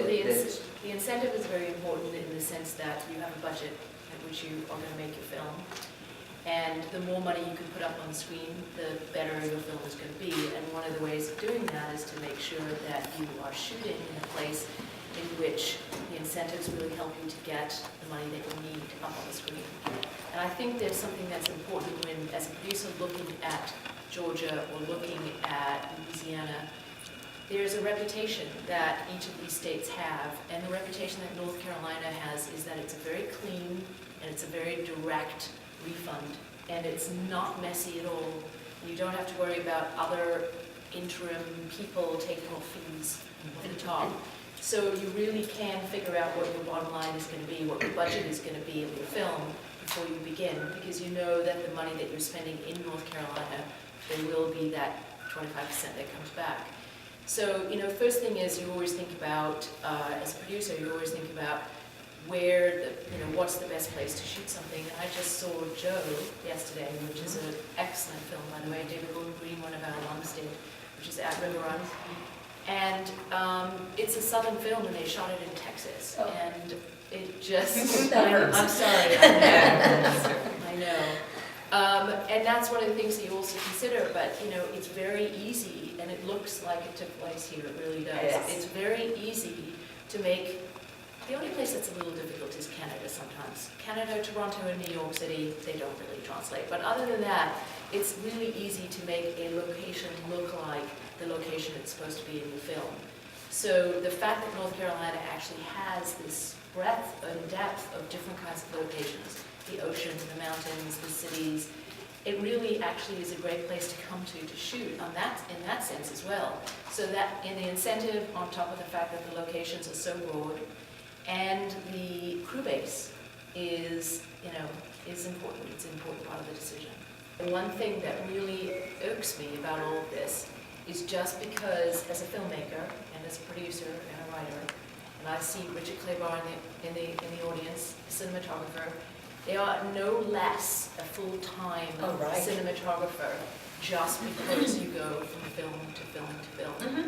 The incentive is very important in the sense that you have a budget at which you are going to make your film. And the more money you can put up on the screen, the better your film is going to be. And one of the ways of doing that is to make sure that you are shooting in a place in which the incentives really help you to get the money that you need up on the screen. And I think there's something that's important when, as a producer looking at Georgia or looking at Louisiana, there's a reputation that each of these states have, and the reputation that North Carolina has is that it's a very clean and it's a very direct refund, and it's not messy at all. You don't have to worry about other interim people taking off fees at the top. So you really can figure out what your bottom line is going to be, what your budget is going to be of your film before you begin, because you know that the money that you're spending in North Carolina, there will be that 25% that comes back. So, first thing is you always think about, as a producer, you always think about where what's the best place to shoot something. And I just saw Joe yesterday, which is an excellent film, by the way. David Gordon Green, one of our alums, did, which is at RiverRun. And it's a southern film, and they shot it in Texas. Oh. And it just, I'm sorry, I know. And that's one of the things that you also consider, but it's very easy, and it looks like it took place here, it really does. Yes. It's very easy to make. The only place that's a little difficult is Canada sometimes. Canada, Toronto, and New York City, they don't really translate. But other than that, it's really easy to make a location look like the location it's supposed to be in the film. So the fact that North Carolina actually has this breadth and depth of different kinds of locations, the ocean, the mountains, the cities, it really actually is a great place to come to shoot in that sense as well. So that in the incentive, on top of the fact that the locations are so broad, and the crew base is important. It's an important part of the decision. And one thing that really irks me about all of this is just because, as a filmmaker and as a producer and a writer, and I see Richard Claybar in the audience, a cinematographer, they are no less a full-time cinematographer just because you go from film to film to film. Mm-hmm.